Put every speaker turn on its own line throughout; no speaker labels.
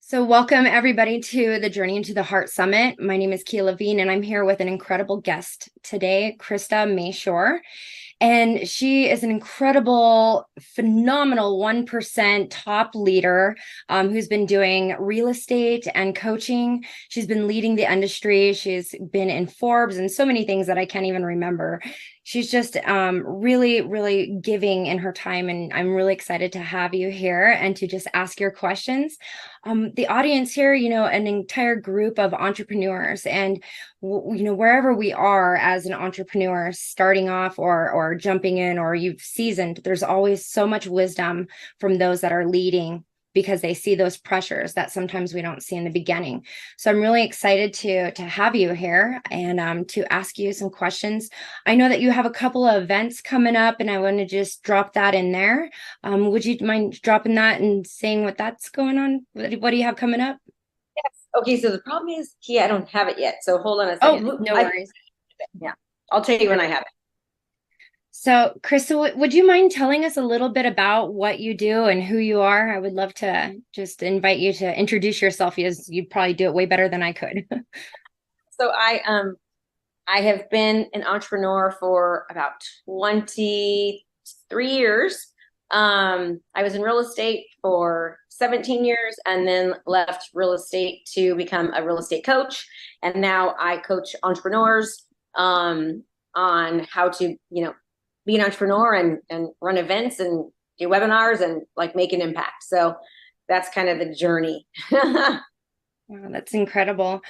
So welcome everybody to the Journey into the Heart Summit. My name is Keia Lavine and I'm here with an incredible guest today, Krista Mashore. And she is an incredible, phenomenal 1% top leader who's been doing real estate and coaching. She's been leading the industry. She's been in Forbes and so many things that I can't even remember. She's just really, really giving in her time. And I'm really excited to have you here and to just ask your questions. The audience here, an entire group of entrepreneurs and wherever we are as an entrepreneur starting off or jumping in or you've seasoned, there's always so much wisdom from those that are leading because they see those pressures that sometimes we don't see in the beginning. So I'm really excited to have you here and to ask you some questions. I know that you have a couple of events coming up and I want to just drop that in there. Would you mind dropping that and saying what that's going on? What do you have coming up?
Okay, so the problem is, I don't have it yet. So hold on a
Oh,
second.
no worries.
Yeah, I'll tell you when I have it.
So, Krista, would you mind telling us a little bit about what you do and who you are? I would love to just invite you to introduce yourself, as you'd probably do it way better than I could.
So I have been an entrepreneur for about 23 years. I was in real estate for 17 years and then left real estate to become a real estate coach. And now I coach entrepreneurs on how to, be an entrepreneur and run events and do webinars and like make an impact. So that's kind of the journey.
Wow, that's incredible.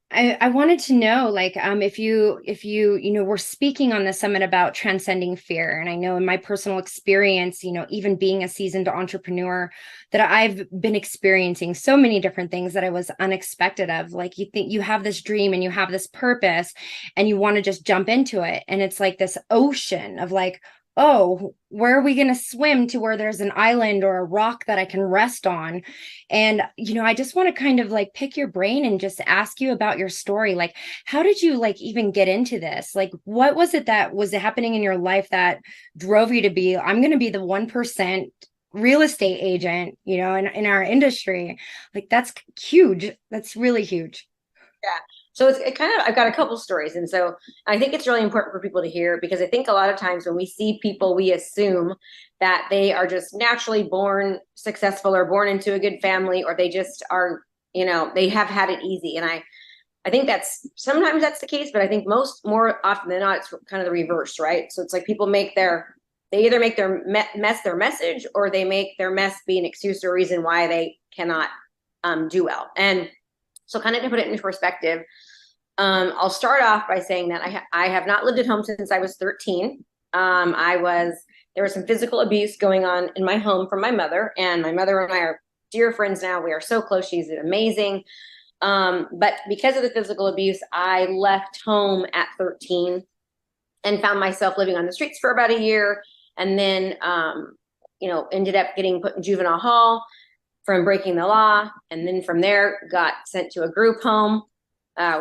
I wanted to know, if you were speaking on the summit about transcending fear. And I know in my personal experience, even being a seasoned entrepreneur, that I've been experiencing so many different things that I was unexpected of. Like you think you have this dream and you have this purpose and you want to just jump into it. And it's like this ocean of like, oh, where are we going to swim to where there's an island or a rock that I can rest on? And, I just want to kind of like pick your brain and just ask you about your story. Like, how did you like even get into this? Like, what was it that was happening in your life that drove you to be, I'm going to be the 1% real estate agent, in our industry? Like, that's huge. That's really huge.
Yeah. So it kind of, I've got a couple stories. And so I think it's really important for people to hear because I think a lot of times when we see people, we assume that they are just naturally born successful or born into a good family, or they just are, they have had it easy. And I think sometimes that's the case, but I think more often than not, it's kind of the reverse, right? So it's like people they either make their mess their message, or they make their mess be an excuse or reason why they cannot do well. And so kind of to put it into perspective, I'll start off by saying that I have not lived at home since I was 13. There was some physical abuse going on in my home from my mother, and my mother and I are dear friends now. We are so close. She's amazing. But because of the physical abuse, I left home at 13 and found myself living on the streets for about a year. And then, ended up getting put in juvenile hall from breaking the law. And then from there got sent to a group home.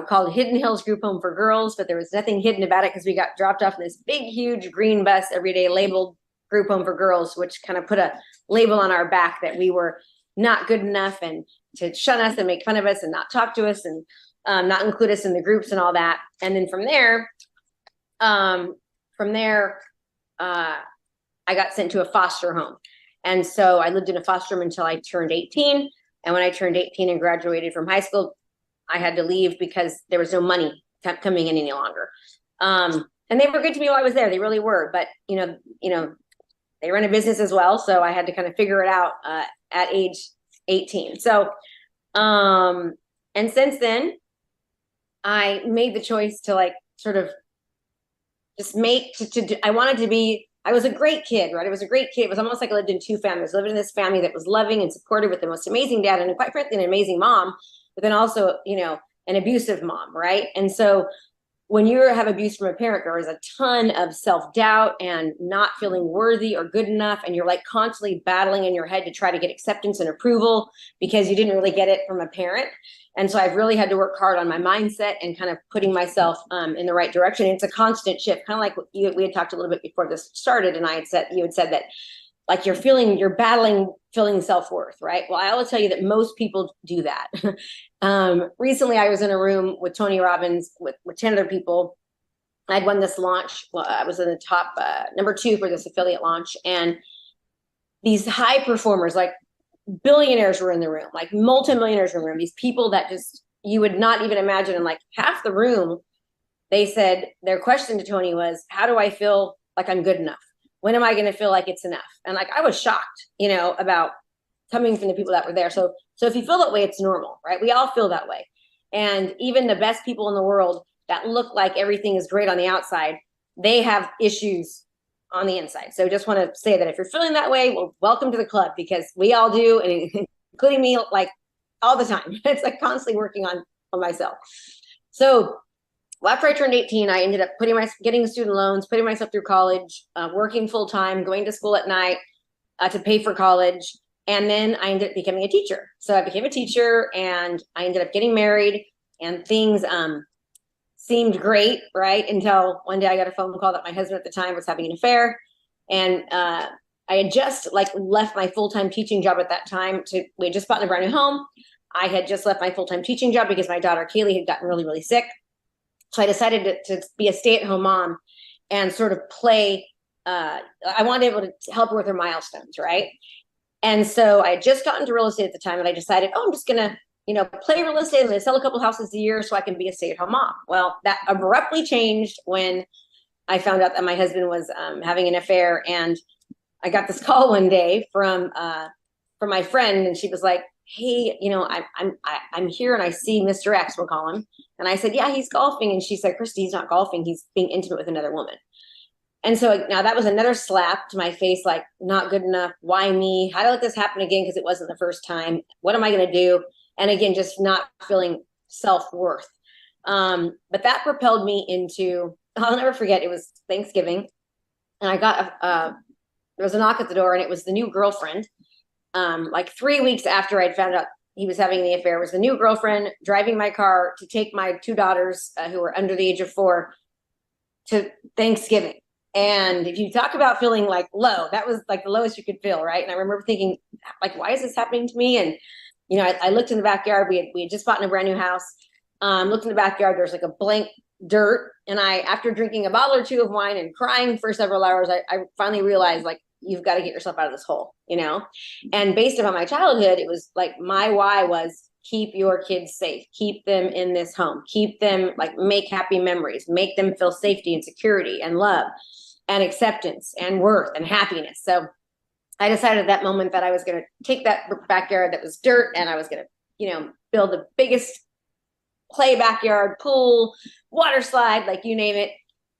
Called Hidden Hills Group Home for Girls, but there was nothing hidden about it because we got dropped off in this big, huge green bus every day labeled Group Home for Girls, which kind of put a label on our back that we were not good enough and to shun us and make fun of us and not talk to us and not include us in the groups and all that. And then from there, I got sent to a foster home. And so I lived in a foster home until I turned 18. And when I turned 18 and graduated from high school, I had to leave because there was no money coming in any longer. And they were good to me while I was there. They really were. But, they run a business as well. So I had to kind of figure it out at age 18. So, and since then, I made the choice to like sort of just I was a great kid, right? I was a great kid. It was almost like I lived in two families. I lived in this family that was loving and supportive with the most amazing dad and quite frankly, an amazing mom, but then also, an abusive mom, right? And so when you have abuse from a parent, there is a ton of self-doubt and not feeling worthy or good enough. And you're like constantly battling in your head to try to get acceptance and approval because you didn't really get it from a parent. And so I've really had to work hard on my mindset and kind of putting myself in the right direction. It's a constant shift, kind of like what we had talked a little bit before this started. And you had said that like you're battling feeling self-worth, right? Well, I will tell you that most people do that. Recently, I was in a room with Tony Robbins with 10 other people. I'd won this launch. Well, I was in the top number 2 for this affiliate launch. And these high performers, like billionaires were in the room, like multimillionaires were in the room, these people that just, you would not even imagine. And like half the room, they said, their question to Tony was, how do I feel like I'm good enough? When am I going to feel like it's enough? And like, I was shocked, about coming from the people that were there. So if you feel that way, it's normal, right? We all feel that way. And even the best people in the world that look like everything is great on the outside, they have issues on the inside. So just want to say that if you're feeling that way, well, welcome to the club, because we all do, and including me, like all the time. It's like constantly working on myself. So after I turned 18, I ended up getting student loans, putting myself through college, working full time, going to school at night to pay for college. And then I ended up becoming a teacher. So I became a teacher, and I ended up getting married, and things seemed great, right? Until one day I got a phone call that my husband at the time was having an affair. And I had just left my full-time teaching job at that time. We had just bought a brand new home. I had just left my full-time teaching job because my daughter Kaylee had gotten really, really sick. So I decided to be a stay-at-home mom and sort of play. I wanted to be able to help her with her milestones, right? And so I had just gotten into real estate at the time, and I decided, I'm just going to, play real estate. I'm going to sell a couple houses a year so I can be a stay-at-home mom. Well, that abruptly changed when I found out that my husband was having an affair. And I got this call one day from my friend, and she was like, hey, I'm here and I see Mr. X, we'll call him. And I said, yeah, he's golfing. And she said, Christy, he's not golfing. He's being intimate with another woman. And so now that was another slap to my face, like, not good enough. Why me? How to let this happen again? Because it wasn't the first time. What am I going to do? And again, just not feeling self-worth. But that propelled me into, I'll never forget, it was Thanksgiving. And I got, there was a knock at the door, and it was the new girlfriend. 3 weeks after I'd found out he was having the affair, was the new girlfriend driving my car to take my 2 daughters who were under the age of 4 to Thanksgiving. And if you talk about feeling like low, that was like the lowest you could feel, right? And I remember thinking, like, why is this happening to me? And I looked in the backyard. We had just bought in a brand new house. Looked in the backyard. There's like a blank dirt. And after drinking a bottle or 2 of wine and crying for several hours, I finally realized, like, you've got to get yourself out of this hole, And based upon my childhood, it was like, my why was keep your kids safe, keep them in this home, keep them, like, make happy memories, make them feel safety and security and love and acceptance and worth and happiness. So I decided at that moment that I was going to take that backyard that was dirt, and I was going to, build the biggest play backyard, pool, water slide, like you name it.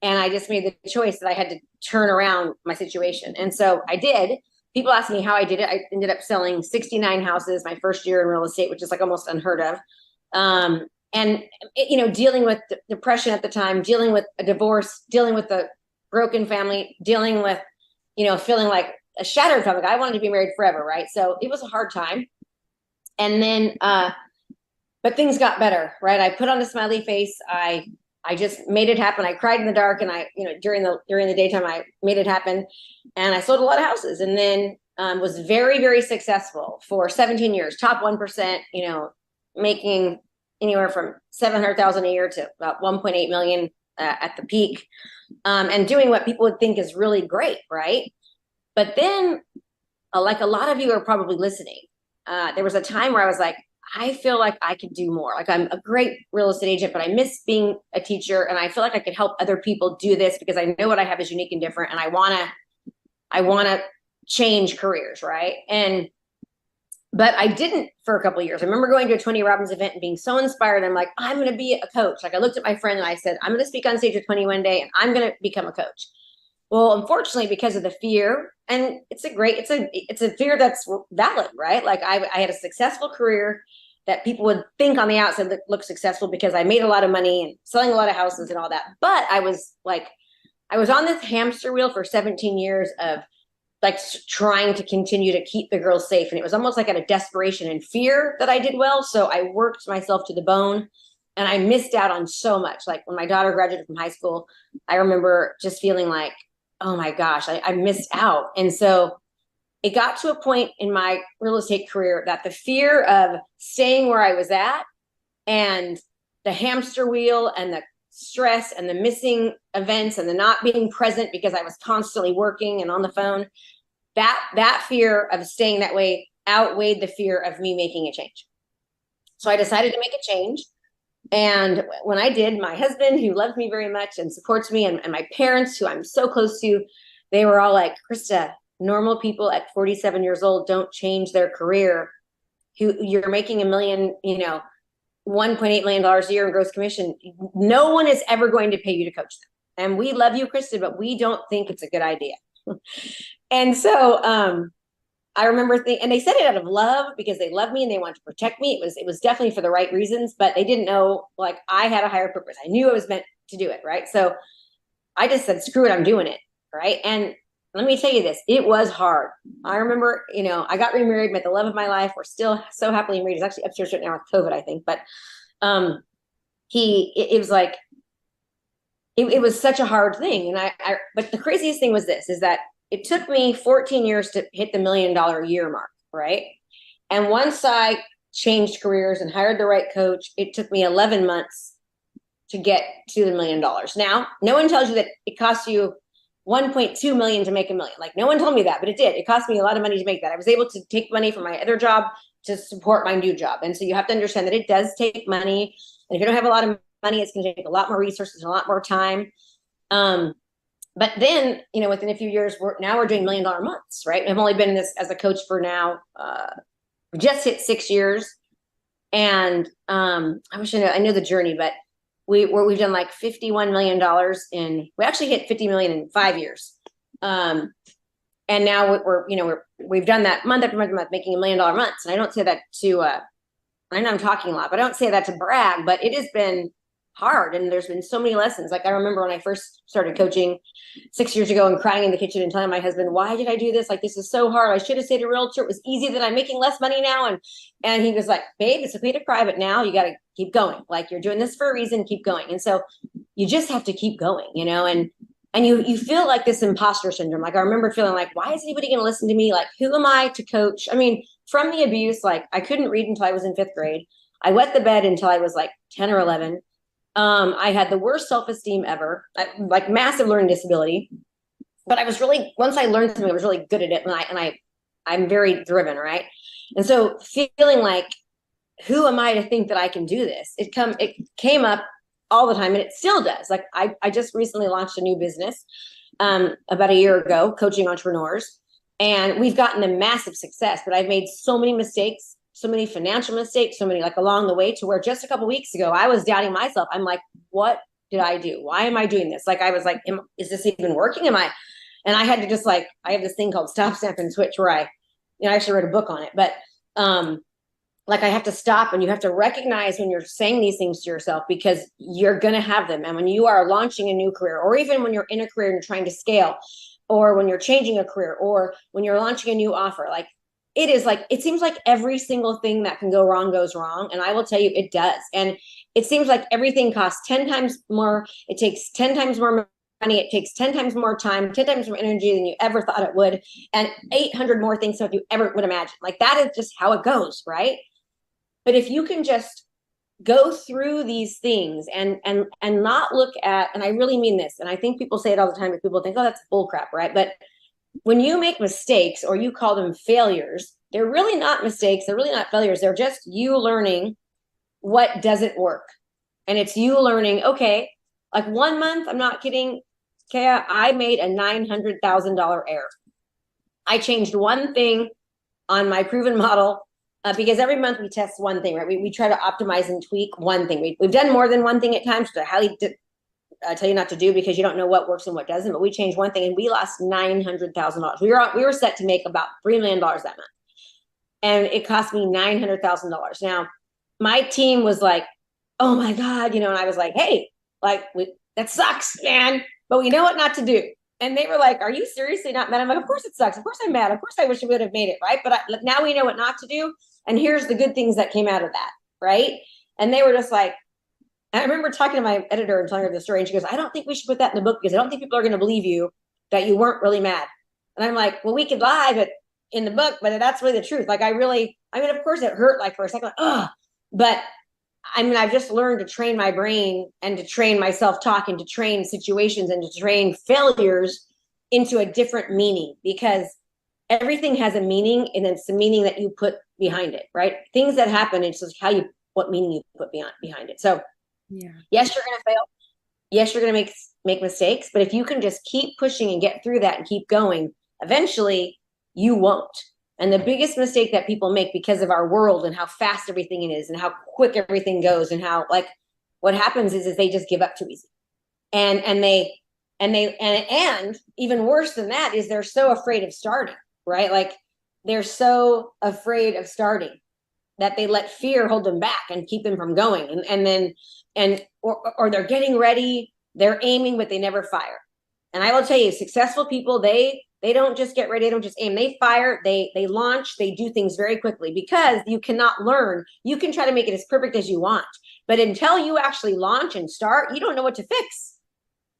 And I just made the choice that I had to turn around my situation. And so I did. People ask me how I did it. I ended up selling 69 houses my first year in real estate, which is like almost unheard of. Dealing with depression at the time, dealing with a divorce, dealing with a broken family, dealing with, feeling like a shattered family. I wanted to be married forever, right? So it was a hard time. And then, but things got better, right? I put on a smiley face. I just made it happen. I cried in the dark, and during the daytime, I made it happen, and I sold a lot of houses, and then was very, very successful for 17 years, top 1%, making anywhere from 700,000 a year to about 1.8 million at the peak, and doing what people would think is really great, right? But then, like a lot of you are probably listening, there was a time where I was like, I feel like I could do more. Like, I'm a great real estate agent, but I miss being a teacher. And I feel like I could help other people do this because I know what I have is unique and different. And I want to change careers. Right. But I didn't for a couple of years. I remember going to a Tony Robbins event and being so inspired. I'm like, I'm going to be a coach. Like, I looked at my friend and I said, I'm going to speak on stage with Tony one day, and I'm going to become a coach. Well, unfortunately, because of the fear, and it's a fear that's valid, right? Like, I had a successful career that people would think on the outside that looked successful because I made a lot of money and selling a lot of houses and all that. But I was on this hamster wheel for 17 years of like trying to continue to keep the girls safe. And it was almost like out of desperation and fear that I did well. So I worked myself to the bone, and I missed out on so much. Like, when my daughter graduated from high school, I remember just feeling like, oh my gosh, I missed out. And so it got to a point in my real estate career that the fear of staying where I was at and the hamster wheel and the stress and the missing events and the not being present because I was constantly working and on the phone, that fear of staying that way outweighed the fear of me making a change. So I decided to make a change. And when I did, my husband, who loves me very much and supports me, and my parents, who I'm so close to, they were all like, Krista, normal people at 47 years old don't change their career. You're making $1 million, $1.8 million a year in gross commission. No one is ever going to pay you to coach them. And we love you, Krista, but we don't think it's a good idea. And so I remember and they said it out of love because they love me and they wanted to protect me. It was definitely for the right reasons, but they didn't know, like, I had a higher purpose. I knew I was meant to do it. Right. So I just said, screw it, I'm doing it. Right. And let me tell you this, it was hard. I remember, I got remarried, met the love of my life. We're still so happily married. He's actually upstairs right now with COVID, I think. But it was like, it was such a hard thing. And but the craziest thing was this, is that it took me 14 years to hit the $1 million a year mark. Right. And once I changed careers and hired the right coach, it took me 11 months to get to the $1 million. Now, no one tells you that it costs you 1.2 million to make $1 million. Like, no one told me that, but it did. It cost me a lot of money to make that. I was able to take money from my other job to support my new job. And so you have to understand that it does take money. And if you don't have a lot of money, it's going to take a lot more resources and a lot more time. But then, within a few years, we're doing $1 million months, right? I've only been in this as a coach for now, we just hit 6 years. And I wish I knew the journey, but we've done like $51 million we actually hit 50 million in 5 years. And now we've done that month after month, making $1 million months. And I don't say that I know I'm talking a lot, but I don't say that to brag, but it has been hard. And there's been so many lessons. Like, I remember when I first started coaching 6 years ago and crying in the kitchen and telling my husband, why did I do this? Like, this is so hard. I should have stayed a realtor. It was easy that I'm making less money now. And he was like, babe, it's okay to cry, but now you got to keep going. Like, you're doing this for a reason, keep going. And so you just have to keep going, and you feel like this imposter syndrome. Like, I remember feeling like, why is anybody going to listen to me? Like, who am I to coach? I mean, from the abuse, like, I couldn't read until I was in 5th grade. I wet the bed until I was like 10 or 11. I had the worst self-esteem ever, like massive learning disability. But once I learned something, I was really good at it. And I'm very driven, right? And so feeling like, who am I to think that I can do this? It came up all the time, and it still does. Like, I just recently launched a new business about a year ago, coaching entrepreneurs, and we've gotten a massive success, but I've made so many mistakes, so many financial mistakes, so many like along the way, to where just a couple of weeks ago, I was doubting myself. I'm like, what did I do? Why am I doing this? Like, I was like, is this even working? And I had to just I have this thing called stop, snap, and switch, where I actually wrote a book on it, but I have to stop, and you have to recognize when you're saying these things to yourself, because you're going to have them. And when you are launching a new career, or even when you're in a career and you're trying to scale, or when you're changing a career, or when you're launching a new offer, like, it seems like every single thing that can go wrong goes wrong. And I will tell you, it does. And it seems like everything costs 10 times more. It takes 10 times more money. It takes 10 times more time, 10 times more energy than you ever thought it would. And 800 more things than you ever would imagine. Like, that is just how it goes, right? But if you can just go through these things and not look at, and I really mean this, and I think people say it all the time, but people think, oh, that's bull crap, right? But when you make mistakes, or you call them failures, they're really not mistakes. They're really not failures. They're just you learning what doesn't work. And it's you learning, okay, like 1 month, I'm not kidding, Keia, I made a $900,000 error. I changed one thing on my proven model, because every month we test one thing, right? We try to optimize and tweak one thing. We've done more than one thing at times, which I highly tell you not to do, because you don't know what works and what doesn't. But we changed one thing, and we lost $900,000. We were set to make about $3 million that month, and it cost me $900,000. Now, my team was like, "Oh my God," and I was like, "Hey, that sucks, man, but we know what not to do." And they were like, "Are you seriously not mad?" I'm like, "Of course it sucks. Of course I'm mad. Of course I wish we would have made it, right? But now we know what not to do, and here's the good things that came out of that, right?" And they were just like, I remember talking to my editor and telling her the story, and she goes, "I don't think we should put that in the book, because I don't think people are going to believe you that you weren't really mad." And I'm like, "Well, we could lie, but in the book, but that's really the truth. Like I mean, of course it hurt like for a second, like, ugh, but I mean, I've just learned to train my brain and to train my self-talk and to train situations and to train failures into a different meaning, because everything has a meaning, and it's the meaning that you put behind it, right? Things that happen, it's just what meaning you put behind it. So
Yeah.
yes, you're going to fail. Yes, you're going to make mistakes, but if you can just keep pushing and get through that and keep going, eventually you won't. And the biggest mistake that people make because of our world and how fast everything is and how quick everything goes and how like what happens is they just give up too easy. And even worse than that is they're so afraid of starting, right? Like they're so afraid of starting that they let fear hold them back and keep them from going. Or they're getting ready, they're aiming, but they never fire. And I will tell you, successful people, they don't just get ready, they don't just aim, they fire, they launch, they do things very quickly, because you cannot learn. You can try to make it as perfect as you want, but until you actually launch and start, you don't know what to fix.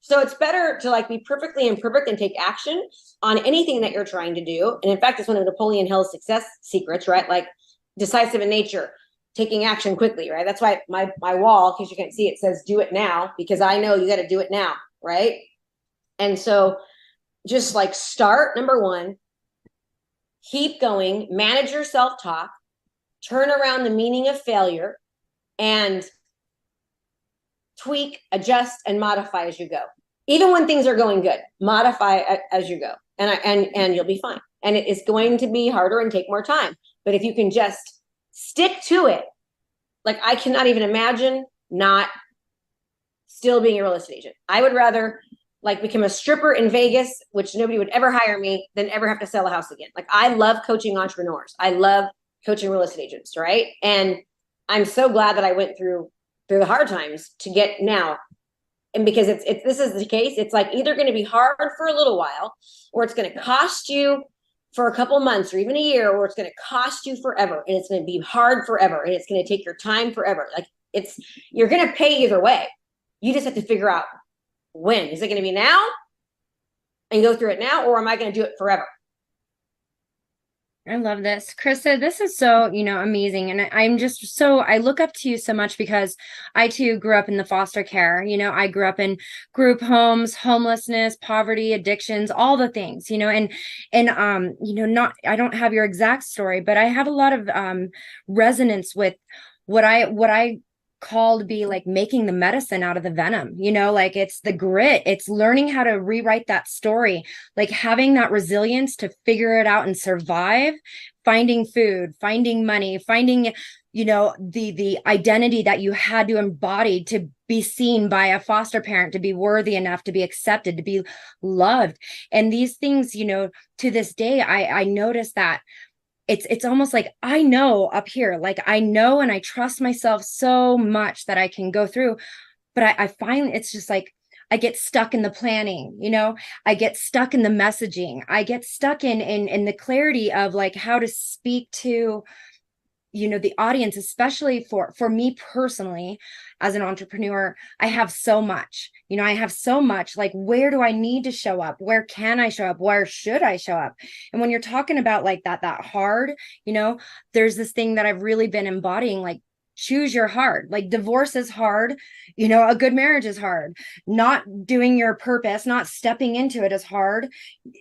So it's better to like be perfectly imperfect and take action on anything that you're trying to do. And in fact, it's one of Napoleon Hill's success secrets, right? Like decisive in nature, taking action quickly, right? That's why my wall, in case you can't see it, says do it now, because I know you got to do it now, right? And so just like start, number one, keep going, manage your self-talk, turn around the meaning of failure, and tweak, adjust, and modify as you go. Even when things are going good, modify as you go, and you'll be fine. And it is going to be harder and take more time. But if you can just stick to it, like I cannot even imagine not still being a real estate agent. I would rather like become a stripper in Vegas, which nobody would ever hire me, than ever have to sell a house again. Like I love coaching entrepreneurs. I love coaching real estate agents, right? And I'm so glad that I went through the hard times to get now. And because it's this is the case, it's like either going to be hard for a little while, or it's going to cost you for a couple months or even a year, or it's going to cost you forever, and it's going to be hard forever, and it's going to take your time forever. Like you're going to pay either way. You just have to figure out when. Is it going to be now and go through it now, or am I going to do it forever?
I love this. Krista, this is so, amazing. And I'm just I look up to you so much because I too grew up in the foster care. I grew up in group homes, homelessness, poverty, addictions, all the things, I don't have your exact story, but I have a lot of resonance with what I call to be like making the medicine out of the venom, like it's the grit, it's learning how to rewrite that story, like having that resilience to figure it out and survive, finding food, finding money, finding, the identity that you had to embody to be seen by a foster parent, to be worthy enough, to be accepted, to be loved. And these things, to this day, I notice that it's almost like I know up here, like I know and I trust myself so much that I can go through. But I find it's just like I get stuck in the planning, I get stuck in the messaging, I get stuck in the clarity of like how to speak to the audience, especially for me personally, as an entrepreneur. I have so much, like, where do I need to show up? Where can I show up? Where should I show up? And when you're talking about like that hard, there's this thing that I've really been embodying, like, choose your hard. Like divorce is hard, a good marriage is hard, not doing your purpose, not stepping into it is hard,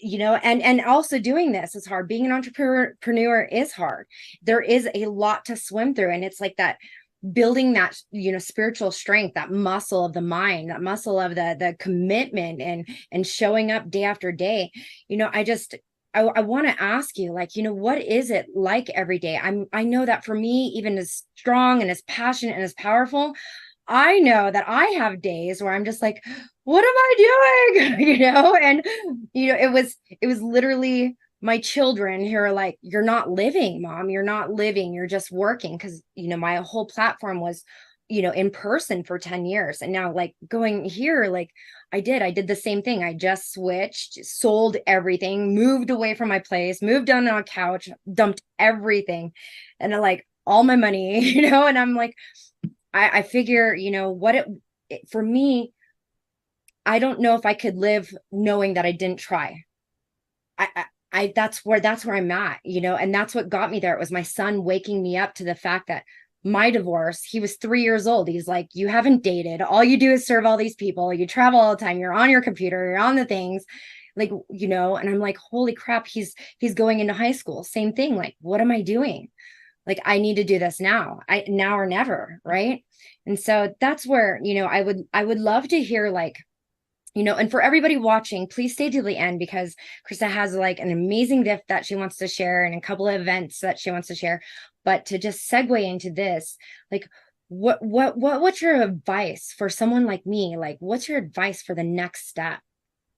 and also doing this is hard. Being an entrepreneur is hard. There is a lot to swim through, and it's like that building that spiritual strength, that muscle of the mind, that muscle of the commitment, and showing up day after day. I want to ask you, like, what is it like every day? I know that for me, even as strong and as passionate and as powerful, I know that I have days where I'm just like, what am I doing? And it was literally my children who are like, you're not living, Mom, you're not living, you're just working. Because my whole platform was in person for 10 years. And now, like, going here, like, I did the same thing. I just switched, sold everything, moved away from my place, moved down on a couch, dumped everything, and like all my money, and I'm like, I figure, for me, I don't know if I could live knowing that I didn't try. that's where I'm at, and that's what got me there. It was my son waking me up to the fact that my divorce, he was 3 years old. He's like, you haven't dated. All you do is serve all these people. You travel all the time. You're on your computer. You're on the things like, and I'm like, holy crap, he's going into high school. Same thing. Like, what am I doing? Like, I need to do this now. Now or never. Right. And so that's where, I would love to hear like, and for everybody watching, please stay to the end, because Krista has like an amazing gift that she wants to share and a couple of events that she wants to share. But to just segue into this, like, what's your advice for someone like me? Like, what's your advice for the next step?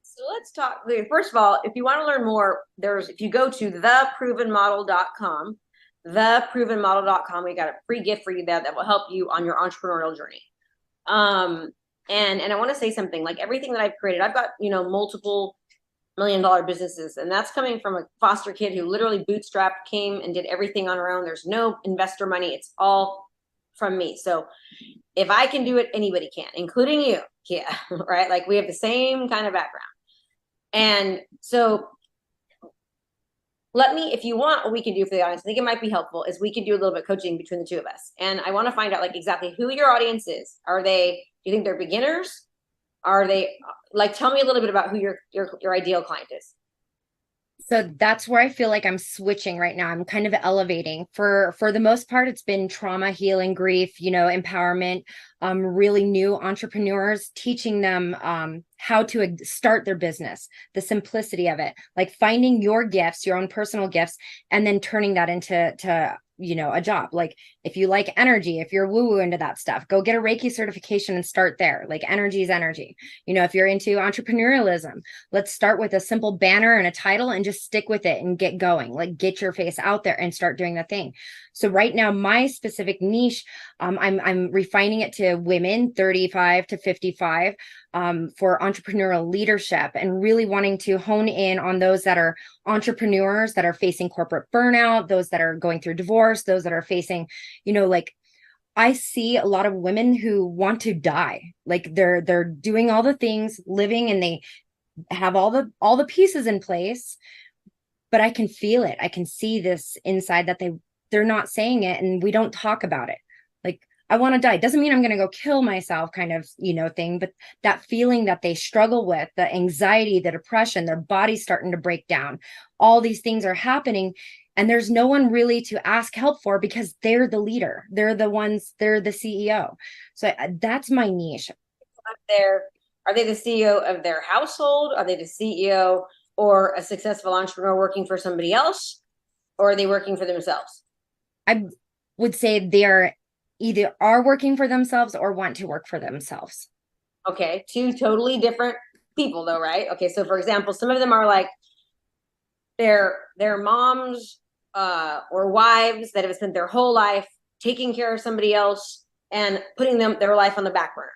So let's talk. First of all, if you want to learn more, if you go to theprovenmodel.com, we got a free gift for you that will help you on your entrepreneurial journey. And I want to say something, like everything that I've created, I've got, multiple $1 million businesses, and that's coming from a foster kid who literally bootstrapped, came and did everything on her own. There's no investor money. It's all from me. So if I can do it, anybody can, including you, Keia, right? Like we have the same kind of background. And so if you want, what we can do for the audience, I think it might be helpful, is we can do a little bit of coaching between the two of us. And I want to find out like exactly who your audience is. Do you think they're beginners? Are they like, tell me a little bit about who your ideal client is.
So that's where I feel like I'm switching right now. I'm kind of elevating. For the most part, it's been trauma, healing, grief, empowerment, really new entrepreneurs, teaching them how to start their business, the simplicity of it, like finding your gifts, your own personal gifts, and then turning that into a job. Like if you like energy, if you're woo-woo into that stuff, go get a Reiki certification and start there. Like energy is energy. If you're into entrepreneurialism, let's start with a simple banner and a title and just stick with it and get going. Like get your face out there and start doing the thing. So right now, my specific niche, I'm refining it to women 35 to 55 for entrepreneurial leadership, and really wanting to hone in on those that are entrepreneurs that are facing corporate burnout, those that are going through divorce, those that are facing, like I see a lot of women who want to die. Like they're doing all the things, living, and they have all the pieces in place, but I can feel it. I can see this inside that they're not saying it, and we don't talk about it. Like, I want to die. Doesn't mean I'm going to go kill myself kind of, thing, but that feeling that they struggle with, the anxiety, the depression, their body's starting to break down. All these things are happening, and there's no one really to ask help for, because they're the leader. They're the CEO. So that's my niche.
Are they the CEO of their household? Are they the CEO or a successful entrepreneur working for somebody else? Or are they working for themselves?
I would say they're either are working for themselves or want to work for themselves.
Okay, two totally different people though, right? Okay, so for example, some of them are like their moms or wives that have spent their whole life taking care of somebody else and putting their life on the back burner,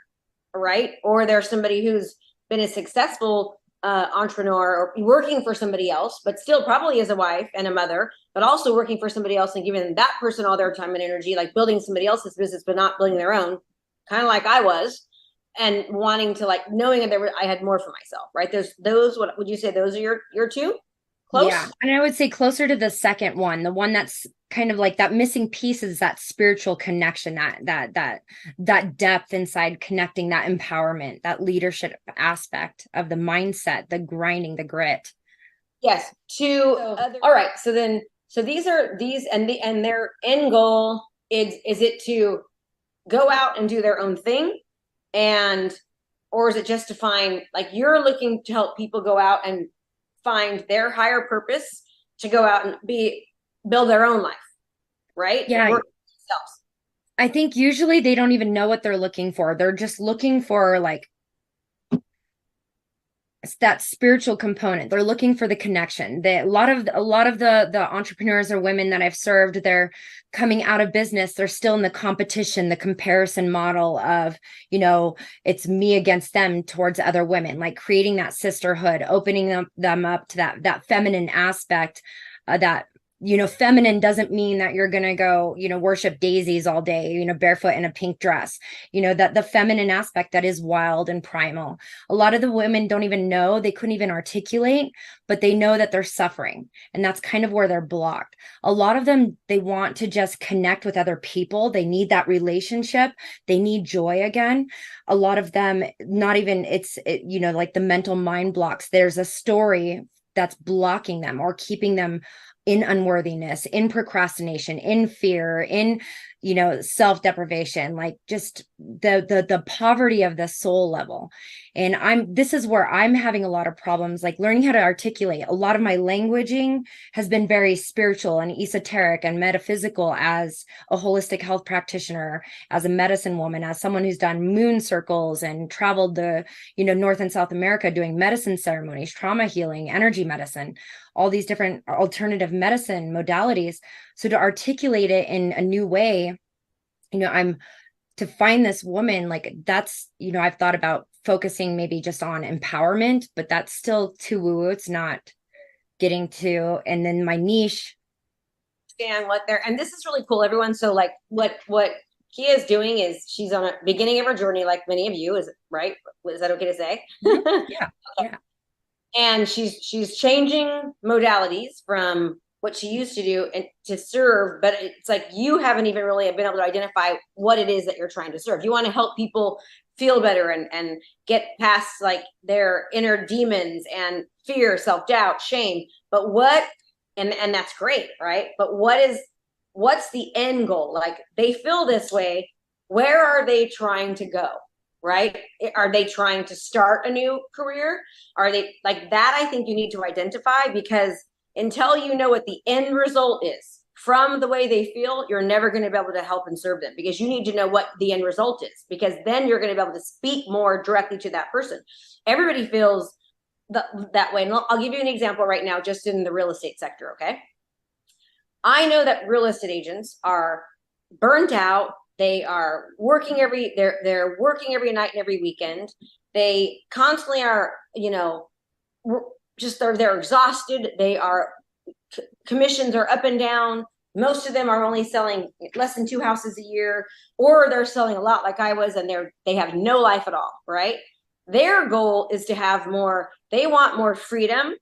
right? Or there's somebody who's been a successful entrepreneur or working for somebody else, but still probably as a wife and a mother, but also working for somebody else and giving that person all their time and energy, like building somebody else's business, but not building their own, kind of like I was, and wanting to, like, knowing that I had more for myself, right? There's those, what would you say, those are your two? Close?
Yeah. And I would say closer to the second one, the one that's kind of like that missing piece is that spiritual connection, that depth inside, connecting, that empowerment, that leadership aspect of the mindset, the grinding, the grit.
Yes. All right. So and their end goal is it to go out and do their own thing, or is it just to find, like, you're looking to help people go out and find their higher purpose, to go out and build their own life, right?
Yeah. I think usually they don't even know what they're looking for. They're just looking for, like, that spiritual component. They're looking for the connection. A lot of the entrepreneurs or women that I've served, they're coming out of business. They're still in the competition, the comparison model of, it's me against them towards other women, like creating that sisterhood, opening them up to that feminine aspect, that feminine doesn't mean that you're going to go, worship daisies all day, barefoot in a pink dress, that the feminine aspect that is wild and primal. A lot of the women don't even know, they couldn't even articulate, but they know that they're suffering. And that's kind of where they're blocked. A lot of them, they want to just connect with other people. They need that relationship. They need joy again. A lot of them, not even, like the mental mind blocks. There's a story that's blocking them or keeping them in unworthiness, in procrastination, in fear, in self-deprivation, like just the poverty of the soul level. And this is where I'm having a lot of problems, like learning how to articulate. A lot of my languaging has been very spiritual and esoteric and metaphysical as a holistic health practitioner, as a medicine woman, as someone who's done moon circles and traveled the North and South America doing medicine ceremonies, trauma healing, energy medicine, all these different alternative medicine modalities. So to articulate it in a new way, I'm to find this woman, like that's, I've thought about focusing maybe just on empowerment, but that's still too woo-woo. It's not getting to, and then my niche.
And this is really cool, everyone. So like what Keia is doing is she's on a beginning of her journey, like many of you, is right? Is that okay to say?
Yeah. Yeah.
And she's changing modalities from what she used to do and to serve, but it's like you haven't even really been able to identify what it is that you're trying to serve. You want to help people feel better and get past like their inner demons and fear, self-doubt, shame. But and that's great, right? But what's the end goal? Like they feel this way. Where are they trying to go? Right? Are they trying to start a new career? Are they like that? I think you need to identify, because until you know what the end result is from the way they feel, you're never going to be able to help and serve them, because you need to know what the end result is, because then you're going to be able to speak more directly to that person. Everybody feels that way. And I'll give you an example right now, just in the real estate sector. Okay. I know that real estate agents are burnt out. They are working they're working every night and every weekend. They constantly are, they're exhausted. They are commissions are up and down. Most of them are only selling less than 2 houses a year, or they're selling a lot like I was, and they have no life at all, right? Their goal is to have more, they want more freedom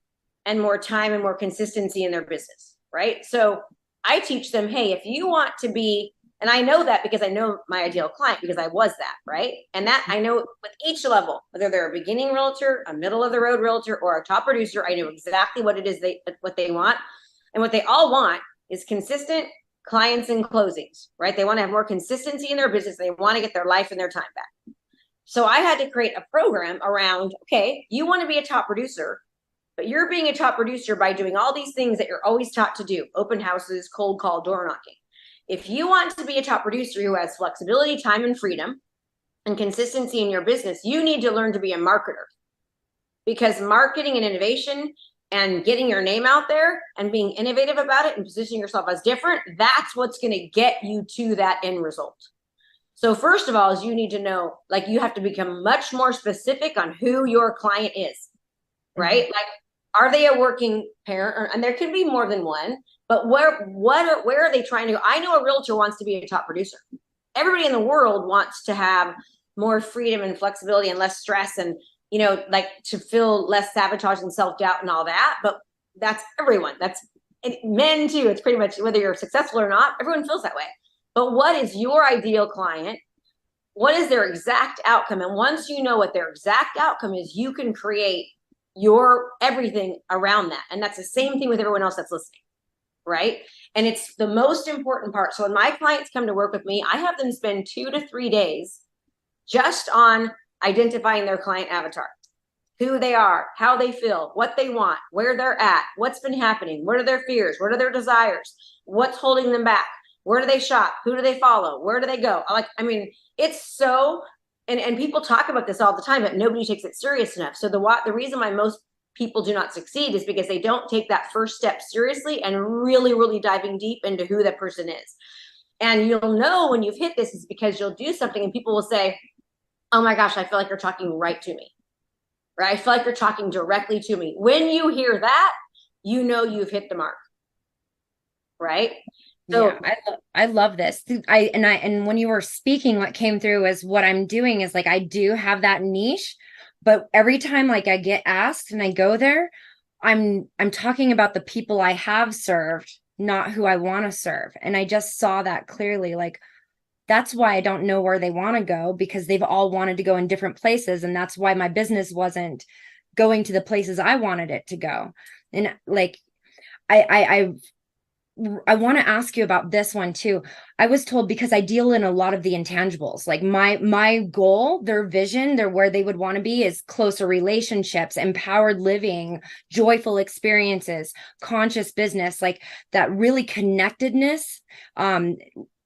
and more time and more consistency in their business, right? So I teach them, hey, if you want to be, and I know that because I know my ideal client, because I was that, right? And that I know with each level, whether they're a beginning realtor, a middle of the road realtor, or a top producer, I know exactly what it is what they want. And what they all want is consistent clients and closings, right? They want to have more consistency in their business. They want to get their life and their time back. So I had to create a program around, okay, you want to be a top producer, but you're being a top producer by doing all these things that you're always taught to do: open houses, cold call, door knocking. If you want to be a top producer who has flexibility, time, and freedom and consistency in your business, you need to learn to be a marketer, because marketing and innovation and getting your name out there and being innovative about it and positioning yourself as different, that's what's going to get you to that end result. So first of all, is you need to know, like, you have to become much more specific on who your client is, right? Mm-hmm. Like, are they a working parent? And there can be more than one, but where are they trying to go? I know a realtor wants to be a top producer. Everybody in the world wants to have more freedom and flexibility and less stress and, like to feel less sabotage and self-doubt and all that. But that's everyone. That's men too. It's pretty much whether you're successful or not, everyone feels that way. But what is your ideal client? What is their exact outcome? And once you know what their exact outcome is, you can create your everything around that. And that's the same thing with everyone else that's listening, right? And it's the most important part. So when my clients come to work with me, I have them spend 2 to 3 days just on identifying their client avatar, who they are, how they feel, what they want, where they're at, what's been happening, what are their fears, what are their desires, what's holding them back, where do they shop, who do they follow, where do they go? It's so, and people talk about this all the time, but nobody takes it serious enough. So the reason why most people do not succeed is because they don't take that first step seriously and really, really diving deep into who that person is. And you'll know when you've hit this is because you'll do something and people will say, oh my gosh, I feel like you're talking right to me, right? I feel like you're talking directly to me. When you hear that, you know you've hit the mark. right? So
Yeah, I love this. And when you were speaking, what came through is what I'm doing is like I do have that niche, but every time like I get asked and I go there, I'm talking about the people I have served, not who I want to serve. And I just saw that clearly. Like that's why I don't know where they want to go, because they've all wanted to go in different places. And that's why my business wasn't going to the places I wanted it to go. And like I I want to ask you about this one too. I was told, because I deal in a lot of the intangibles, like my goal, their vision, their where they would want to be is closer relationships, empowered living, joyful experiences, conscious business, like that really connectedness.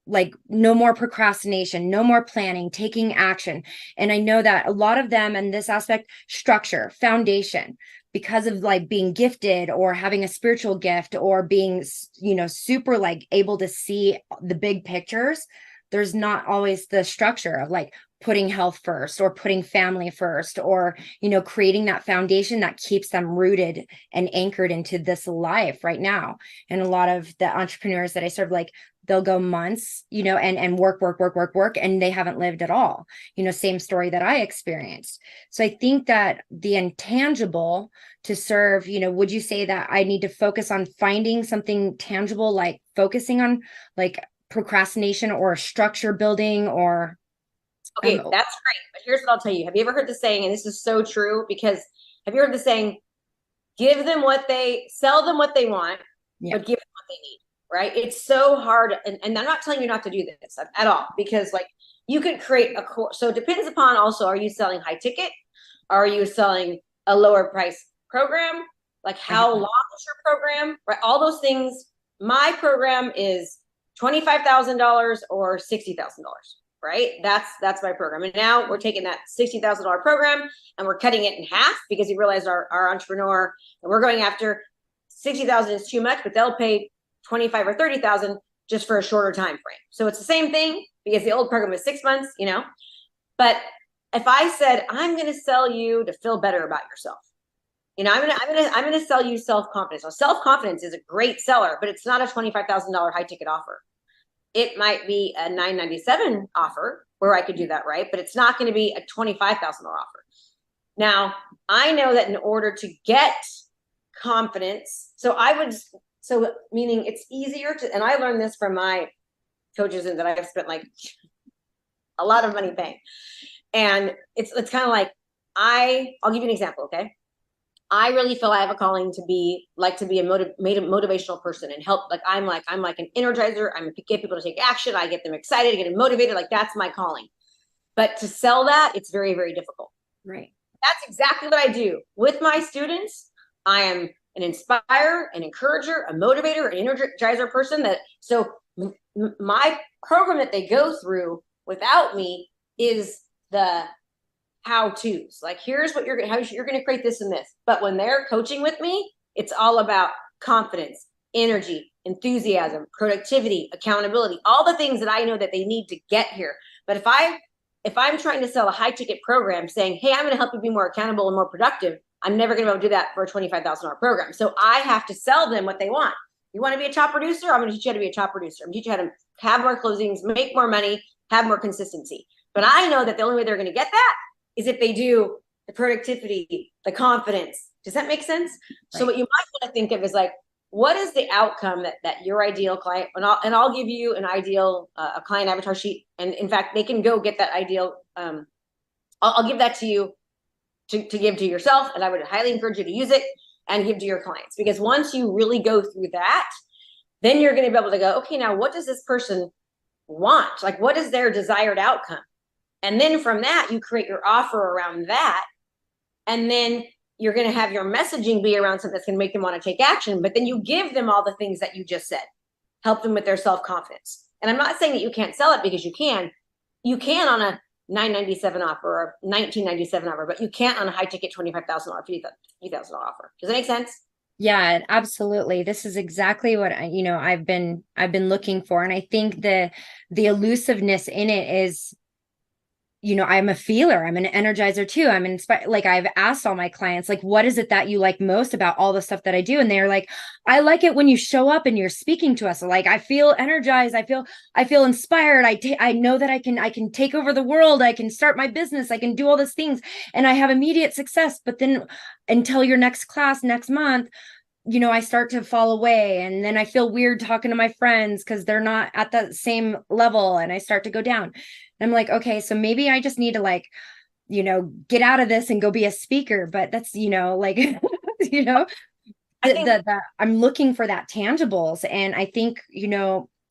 Like no more procrastination, no more planning, taking action. And I know that a lot of them in this aspect, structure, foundation, because of like being gifted or having a spiritual gift or being, super like able to see the big pictures. There's not always the structure of like putting health first or putting family first, or, creating that foundation that keeps them rooted and anchored into this life right now. And a lot of the entrepreneurs that I serve, like they'll go months, and work, and they haven't lived at all, same story that I experienced. So I think that the intangible to serve, would you say that I need to focus on finding something tangible, like focusing on like procrastination or structure building or
okay, that's great. But here's what I'll tell you. Have you ever heard the saying, and this is so true, because have you heard the saying, sell them what they want,
yeah.
but give them what they need, right? It's so hard. And I'm not telling you not to do this at all, because like you could create a course. So it depends upon also, are you selling high ticket? Are you selling a lower price program? Like how long is your program, right? All those things. My program is $25,000 or $60,000. Right? That's my program. And now we're taking that $60,000 program and we're cutting it in half, because we realized our entrepreneur, and we're going after 60,000 is too much, but they'll pay 25 or 30,000 just for a shorter time frame. So it's the same thing, because the old program was 6 months, But if I said, I'm going to sell you to feel better about yourself, I'm going to sell you self-confidence. So self-confidence is a great seller, but it's not a $25,000 high ticket offer. It might be a $997 offer where I could do that, right? But it's not going to be a $25,000 offer. Now, I know that in order to get confidence, so meaning it's easier to, and I learned this from my coaches and that I've spent like a lot of money paying. And it's kind of like, I'll give you an example, okay? I really feel I have a calling to be a motivational person and help. I'm like an energizer. I get people to take action. I get them excited, I get them motivated. Like that's my calling. But to sell that, it's very, very difficult.
Right.
That's exactly what I do with my students. I am an inspirer, an encourager, a motivator, an energizer person. My program that they go through without me is the how-tos. Like, here's how you're going to create this and this. But when they're coaching with me, it's all about confidence, energy, enthusiasm, productivity, accountability, all the things that I know that they need to get here. But if I'm trying to sell a high ticket program saying, hey, I'm going to help you be more accountable and more productive, I'm never going to be able to do that for a $25,000 program. So I have to sell them what they want. You want to be a top producer? I'm going to teach you how to be a top producer. I'm going to teach you how to have more closings, make more money, have more consistency. But I know that the only way they're going to get that is if they do the productivity, the confidence. Does that make sense? Right. So what you might want to think of is like, what is the outcome that your ideal client, and I'll give you an ideal, a client avatar sheet. And in fact, they can go get that ideal. I'll give that to you to give to yourself. And I would highly encourage you to use it and give to your clients, because once you really go through that, then you're going to be able to go, okay, now what does this person want? Like, what is their desired outcome? And then from that, you create your offer around that. And then you're going to have your messaging be around something that's going to make them want to take action. But then you give them all the things that you just said, help them with their self-confidence. And I'm not saying that you can't sell it, because you can on a $997 offer or $1997 offer, but you can't on a high ticket $25,000, $50,000 offer. Does that make sense?
Yeah, absolutely. This is exactly what I've been looking for. And I think the elusiveness in it is, I'm a feeler. I'm an energizer too. I'm inspired. Like I've asked all my clients, like, what is it that you like most about all the stuff that I do? And they're like, I like it when you show up and you're speaking to us. Like I feel energized. I feel inspired. I know that I can take over the world. I can start my business. I can do all these things and I have immediate success. But then until your next class next month, I start to fall away, and then I feel weird talking to my friends because they're not at that same level, and I start to go down. And I'm like, okay, so maybe I just need to like, get out of this and go be a speaker. But that's, like,
I think
the I'm looking for that tangibles. And I think,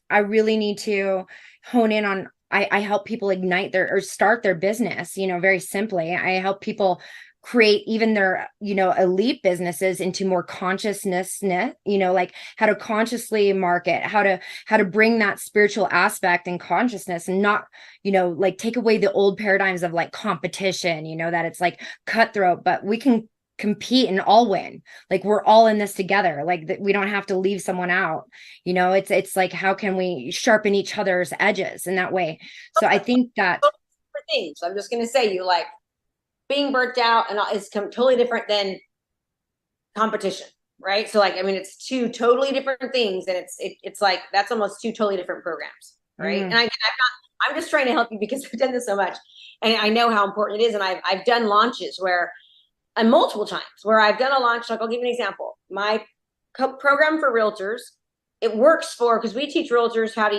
I really need to hone in on, I help people ignite or start their business, very simply. I help people create even their, elite businesses into more consciousness, like how to consciously market, how to bring that spiritual aspect and consciousness and not, like take away the old paradigms of like competition, that it's like cutthroat, but we can compete and all win. Like we're all in this together. Like we don't have to leave someone out. It's like, how can we sharpen each other's edges in that way? So I think that
things. I'm just going to say, you like being burnt out and is totally different than competition, right? So like, I mean, it's two totally different things, and it's like that's almost two totally different programs, right? And I'm just trying to help you because I've done this so much, and I know how important it is. And I've done launches and multiple times where I've done a launch. Like I'll give you an example. My program for realtors, it works because we teach realtors how to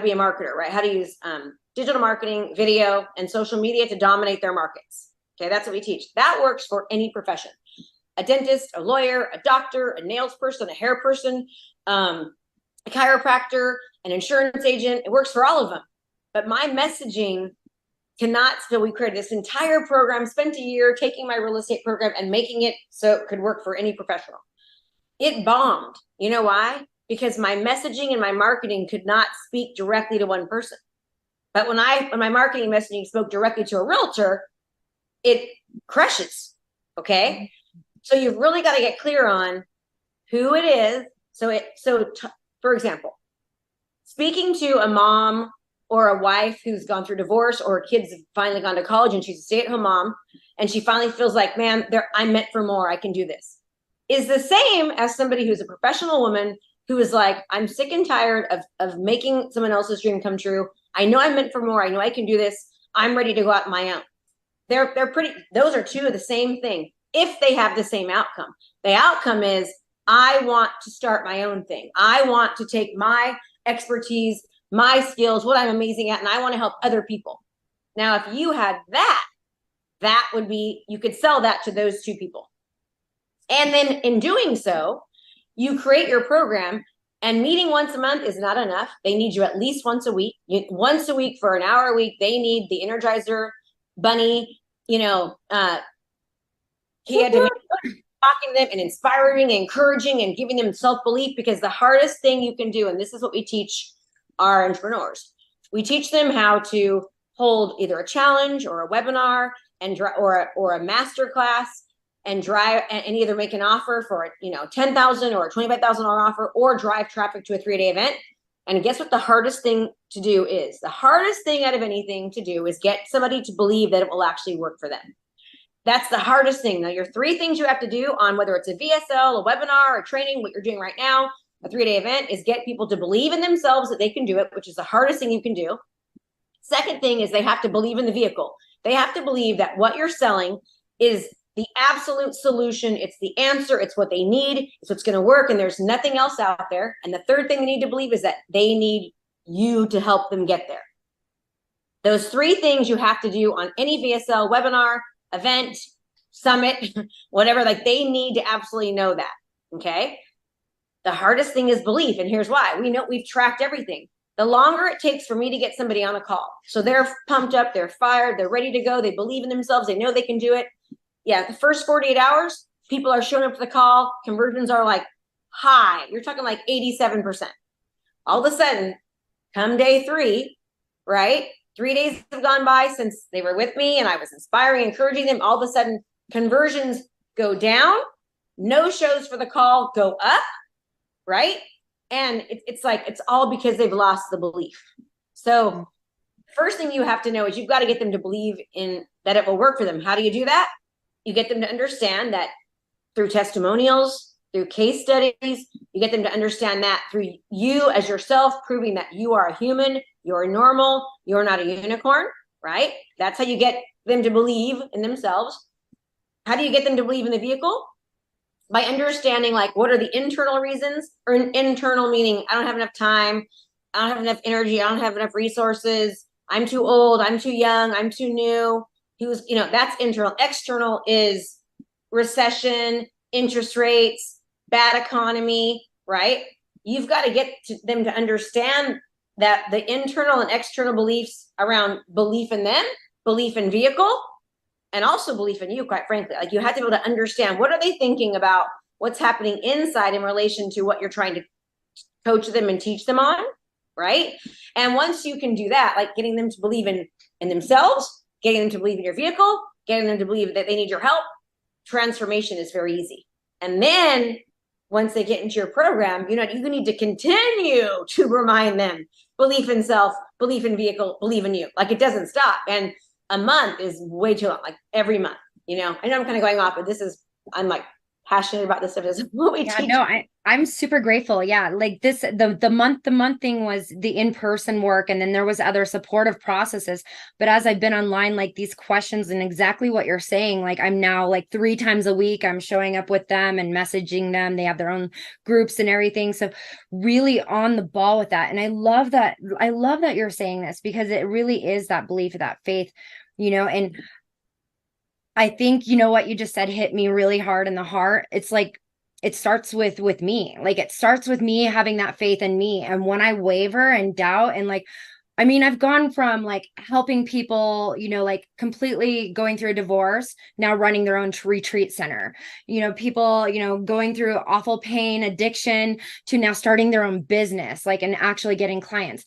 be a marketer, right? How to use digital marketing, video, and social media to dominate their markets. Okay, that's what we teach. That works for any profession. A dentist, a lawyer, a doctor, a nails person, a hair person, a chiropractor, an insurance agent. It works for all of them. But my messaging cannot, so we created this entire program, spent a year taking my real estate program and making it so it could work for any professional. It bombed. You know why? Because my messaging and my marketing could not speak directly to one person. But when my marketing messaging spoke directly to a realtor, it crushes. Okay. So you've really got to get clear on who it is. For example, speaking to a mom or a wife who's gone through divorce, or kids have finally gone to college and she's a stay-at-home mom, and she finally feels like, man, I'm meant for more. I can do this. Is the same as somebody who's a professional woman who is like, I'm sick and tired of making someone else's dream come true. I know I'm meant for more. I know I can do this. I'm ready to go out on my own. Those are two of the same thing if they have the same outcome. The outcome is, I want to start my own thing. I want to take my expertise, my skills, what I'm amazing at, and I want to help other people. Now, if you had that would be, you could sell that to those two people. And then in doing so, you create your program, and meeting once a month is not enough. They need you at least once a week. Once a week for an hour a week. They need the Energizer Bunny, Keia Lavine, talking to them and inspiring, encouraging, and giving them self-belief. Because the hardest thing you can do, and this is what we teach our entrepreneurs, we teach them how to hold either a challenge or a webinar or a master class and drive and either make an offer for $10,000 or a $25,000 offer, or drive traffic to a 3-day event. And guess what the hardest thing to do is? The hardest thing out of anything to do is get somebody to believe that it will actually work for them. That's the hardest thing. Now, your 3 things you have to do on whether it's a VSL, a webinar, a training, what you're doing right now, a 3-day event, is get people to believe in themselves that they can do it, which is the hardest thing you can do. Second thing is they have to believe in the vehicle. They have to believe that what you're selling is the absolute solution. It's the answer. It's what they need. It's what's going to work. And there's nothing else out there. And the third thing they need to believe is that they need you to help them get there. Those 3 things you have to do on any VSL, webinar, event, summit, whatever. Like, they need to absolutely know that. Okay. The hardest thing is belief. And here's why. We know we've tracked everything. The longer it takes for me to get somebody on a call, so they're pumped up, they're fired, they're ready to go, they believe in themselves, they know they can do it. Yeah, the first 48 hours, people are showing up to the call. Conversions are like high. You're talking like 87%. All of a sudden, come day 3, right? 3 days have gone by since they were with me and I was inspiring, encouraging them. All of a sudden, conversions go down. No shows for the call go up, right? And it's like, it's all because they've lost the belief. So First thing you have to know is you've got to get them to believe in that it will work for them. How do you do that? You get them to understand that through testimonials, through case studies. You get them to understand that through you as yourself, proving that you are a human, you're normal, you're not a unicorn, right? That's how you get them to believe in themselves. How do you get them to believe in the vehicle? By understanding, like, what are the internal reasons, or internal meaning, I don't have enough time, I don't have enough energy, I don't have enough resources, I'm too old, I'm too young, I'm too new. That's internal. External is recession, interest rates, bad economy, right? You've got to get them to understand that the internal and external beliefs around belief in them, belief in vehicle, and also belief in you, quite frankly. Like, you have to be able to understand, what are they thinking about what's happening inside in relation to what you're trying to coach them and teach them on, right? And once you can do that, like getting them to believe in themselves, getting them to believe in your vehicle, getting them to believe that they need your help, transformation is very easy. And then once they get into your program, you need to continue to remind them, belief in self, belief in vehicle, believe in you. Like, it doesn't stop. And a month is way too long, like every month, I know I'm kind of going off, but I'm like passionate about this stuff. This is what we teach.
No, I'm super grateful. Yeah. Like this, the month thing was the in-person work. And then there was other supportive processes. But as I've been online, like these questions and exactly what you're saying, like I'm now like 3 times a week, I'm showing up with them and messaging them. They have their own groups and everything. So really on the ball with that. And I love that you're saying this, because it really is that belief, that faith, and I think, what you just said hit me really hard in the heart. It's like, it starts with me. Like, it starts with me having that faith in me. And when I waver and doubt, and like, I mean, I've gone from like helping people, like completely going through a divorce, now running their own retreat center, people, going through awful pain, addiction, to now starting their own business, like, and actually getting clients,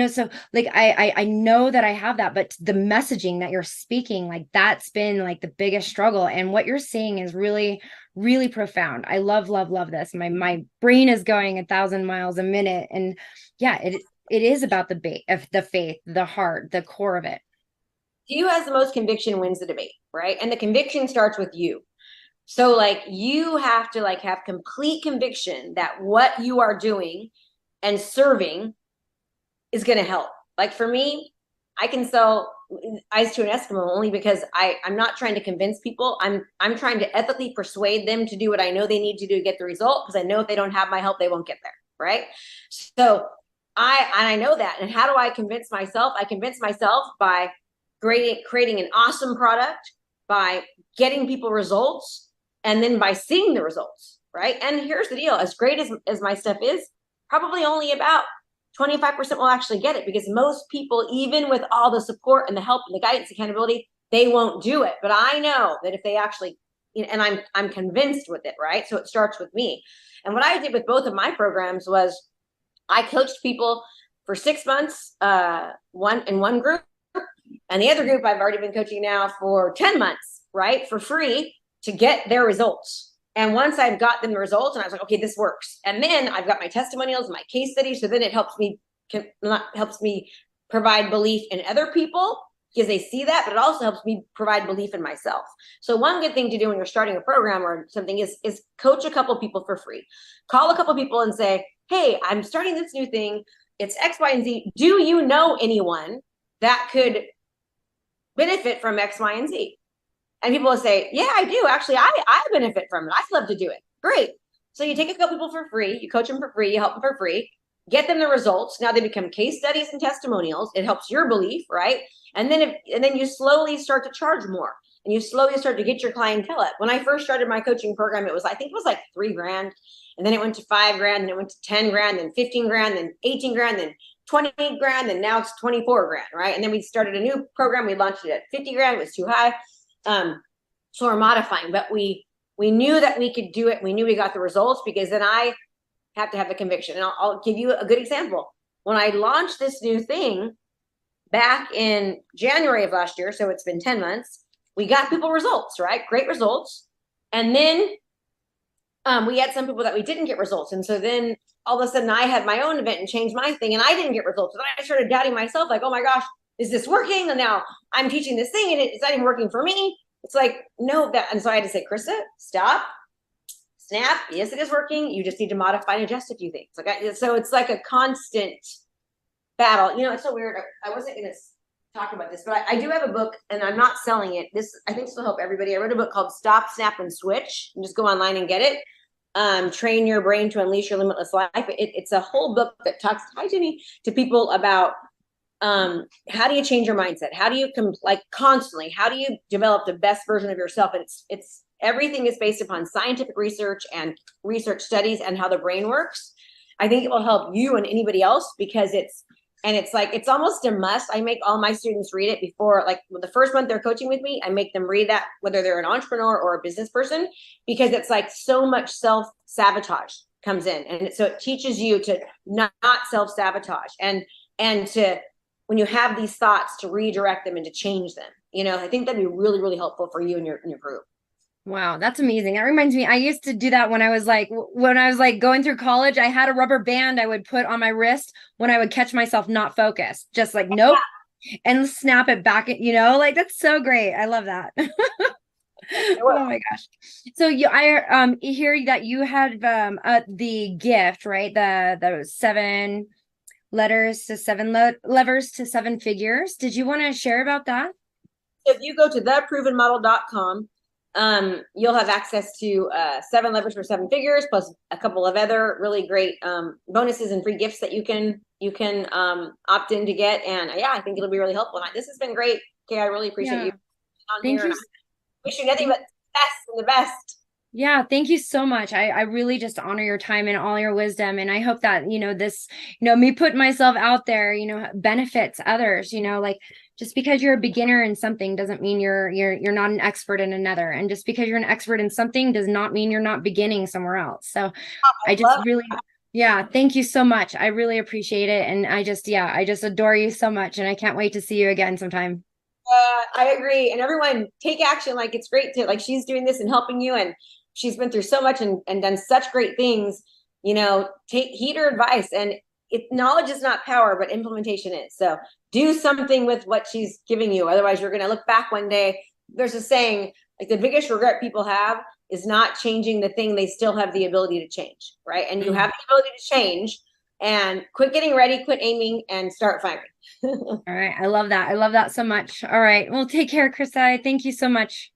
so like, I know that I have that, but the messaging that you're speaking, like, that's been like the biggest struggle. And what you're saying is really, really profound. I love this. My brain is going 1,000 miles a minute. And yeah, it is about the faith, the heart, the core of it.
You has the most conviction wins the debate, right? And the conviction starts with you. So like, you have to like have complete conviction that what you are doing and serving is going to help. Like, for me, I can sell ice to an Eskimo only because I'm not trying to convince people. I'm trying to ethically persuade them to do what I know they need to do to get the result, because I know if they don't have my help, they won't get there, right? So I know that. And how do I convince myself? I convince myself by creating an awesome product, by getting people results, and then by seeing the results, right? And here's the deal. As great as my stuff is, probably only about 25% will actually get it, because most people, even with all the support and the help and the guidance, accountability, they won't do it. But I know that if they actually, and I'm convinced with it, right? So it starts with me. And what I did with both of my programs was I coached people for 6 months, one group, and the other group I've already been coaching now for 10 months, right? For free, to get their results. And once I've got them the results, and I was like, okay, this works. And then I've got my testimonials, my case studies. So then it helps me provide belief in other people, because they see that, but it also helps me provide belief in myself. So one good thing to do when you're starting a program or something is coach a couple people for free. Call a couple people and say, hey, I'm starting this new thing. It's X, Y, and Z. Do you know anyone that could benefit from X, Y, and Z? And people will say, yeah, I do. Actually, I benefit from it. I'd love to do it. Great. So you take a couple people for free, you coach them for free, you help them for free, get them the results. Now they become case studies and testimonials. It helps your belief, right? And then you slowly start to charge more, and you slowly start to get your clientele up. When I first started my coaching program, I think it was like $3,000, and then it went to $5,000, and it went to 10 grand, then 15 grand, then 18 grand, then 20 grand, and now it's 24 grand, right? And then we started a new program. We launched it at 50 grand. It was too high. So we're modifying, but we knew that we could do it. We knew we got the results, because then I have to have the conviction. And I'll give you a good example. When I launched this new thing back in January of last year, so it's been 10 months, we got people results, right? Great results. And then we had some people that we didn't get results. And so then all of a sudden I had my own event and changed my thing, and I didn't get results. And I started doubting myself, like, oh my gosh, is this working? And now I'm teaching this thing and it's not even working for me. It's like, no, that, and so I had to say, Krista, stop, snap. Yes, it is working. You just need to modify and adjust a few things. So it's like a constant battle. You know, it's so weird. I wasn't going to talk about this, but I do have a book and I'm not selling it. This, I think, this will help everybody. I wrote a book called Stop, Snap, and Switch. You just go online and get it. Train your brain to unleash your limitless life. It's a whole book that talks, hi Jimmy, to people about how do you change your mindset? How do you constantly, how do you develop the best version of yourself? And it's everything is based upon scientific research and research studies and how the brain works. I think it will help you and anybody else because it's almost a must. I make all my students read it before, like the first month they're coaching with me, I make them read that, whether they're an entrepreneur or a business person, because it's like so much self-sabotage comes in. And so it teaches you to not self-sabotage and to, when you have these thoughts, to redirect them and to change them. You know, I think that'd be really, really helpful for you and your group.
Wow, that's amazing. That reminds me, I used to do that when I was like going through college. I had a rubber band I would put on my wrist when I would catch myself not focused, just like, nope, and snap it back, you know, like that's so great. I love that. Oh my gosh. So I hear that you had the gift, right? The 7 letters to 7 levers to 7 figures. Did you want to share about that?
If you go to theprovenmodel.com, you'll have access to 7 levers for 7 figures, plus a couple of other really great bonuses and free gifts that you can opt in to get. And yeah, I think it'll be really helpful. And this has been great, Kay. I really appreciate you on
Thank
here.
you.
And I wish you nothing but the best and the best.
Yeah, thank you so much. I really just honor your time and all your wisdom. And I hope that, this, me putting myself out there, benefits others, like just because you're a beginner in something doesn't mean you're not an expert in another. And just because you're an expert in something does not mean you're not beginning somewhere else. So I just really, thank you so much. I really appreciate it. And I just adore you so much. And I can't wait to see you again sometime.
I agree. And everyone take action. Like, it's great to, like, she's doing this and helping you. And she's been through so much and done such great things, heed her advice. And knowledge is not power, but implementation is. So do something with what she's giving you. Otherwise, you're going to look back one day. There's a saying, like, the biggest regret people have is not changing the thing they still have the ability to change, right? And you have the ability to change, and quit getting ready, quit aiming, and start firing.
All right. I love that. I love that so much. All right. Well, take care, Krista. Thank you so much.